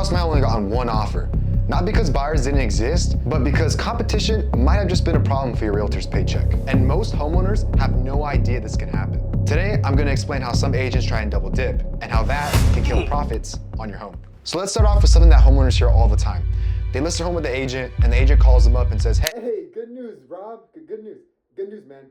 house might have only gotten one offer. Not because buyers didn't exist, but because competition might have just been a problem for your realtor's paycheck. And most homeowners have no idea this can happen. Today, I'm gonna explain how some agents try and double dip and how that can kill the profits on your home. So let's start off with something that homeowners hear all the time. They list their home with the agent and the agent calls them up and says, hey, good news, Rob, good news. Good news, man.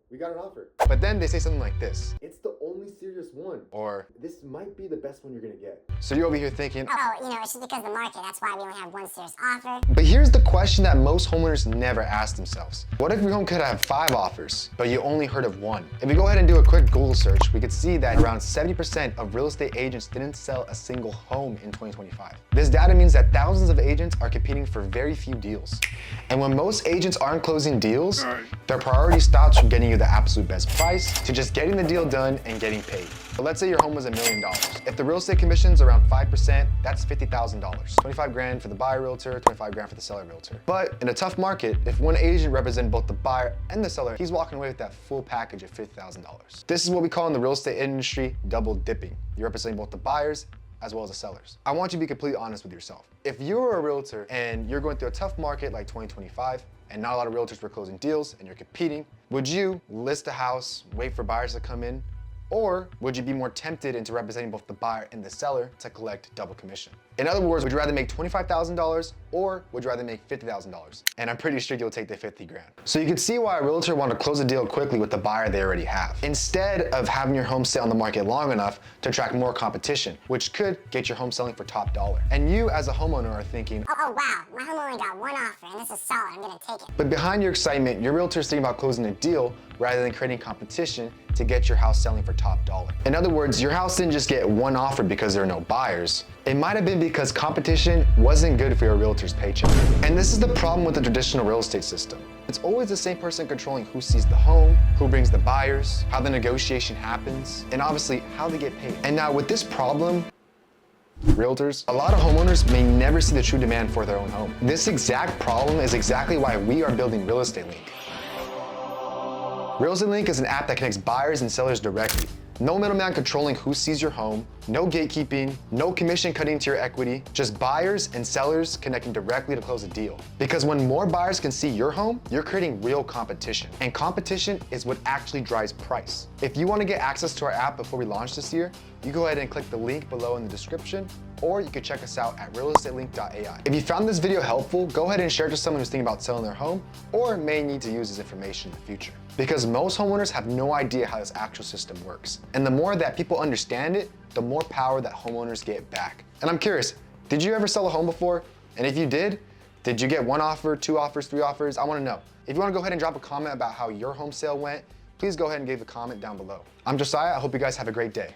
We got an offer. But then they say something like this. It's the only serious one. Or, this might be the best one you're gonna get. So you're over here thinking, it's just because of the market. That's why we only have one serious offer. But here's the question that most homeowners never ask themselves. What if your home could have 5 offers, but you only heard of 1? If we go ahead and do a quick Google search, we could see that around 70% of real estate agents didn't sell a single home in 2025. This data means that thousands of agents are competing for very few deals. And when most agents aren't closing deals, their priority stops from getting you the absolute best price to just getting the deal done and getting paid. But let's say your home was $1 million. If the real estate commission's around 5%, that's $50,000. 25 grand for the buyer realtor, 25 grand for the seller realtor. But in a tough market, if one agent represents both the buyer and the seller, he's walking away with that full package of $50,000. This is what we call in the real estate industry double dipping. You're representing both the buyers as well as the sellers. I want you to be completely honest with yourself. If you're a realtor and you're going through a tough market like 2025, and not a lot of realtors were closing deals and you're competing, would you list a house, wait for buyers to come in, or would you be more tempted into representing both the buyer and the seller to collect double commission? In other words, would you rather make $25,000 or would you rather make $50,000? And I'm pretty sure you'll take the 50 grand. So you can see why a realtor want to close a deal quickly with the buyer they already have, instead of having your home sit on the market long enough to attract more competition, which could get your home selling for top dollar. And you as a homeowner are thinking, Oh wow, my home only got one offer and this is solid, I'm gonna take it. but behind your excitement, your realtor is thinking about closing a deal rather than creating competition to get your house selling for top dollar. In other words, your house didn't just get one offer because there are no buyers. It might have been because competition wasn't good for your realtor's paycheck. And this is the problem with the traditional real estate system. It's always the same person controlling who sees the home, who brings the buyers, how the negotiation happens, and obviously how they get paid. And now with this problem, realtors, a lot of homeowners may never see the true demand for their own home. This exact problem is exactly why we are building Real Estate Link. Real Estate Link is an app that connects buyers and sellers directly. No middleman controlling who sees your home, no gatekeeping, no commission cutting to your equity, just buyers and sellers connecting directly to close a deal. Because when more buyers can see your home, you're creating real competition. And competition is what actually drives price. If you want to get access to our app before we launch this year, you go ahead and click the link below in the description, or you can check us out at realestatelink.ai. If you found this video helpful, go ahead and share it to someone who's thinking about selling their home or may need to use this information in the future. Because most homeowners have no idea how this actual system works. And the more that people understand it, the more power that homeowners get back. And I'm curious, did you ever sell a home before? And if you did you get 1 offer, 2 offers, 3 offers? I wanna know. If you wanna go ahead and drop a comment about how your home sale went, please go ahead and leave a comment down below. I'm Josiah, I hope you guys have a great day.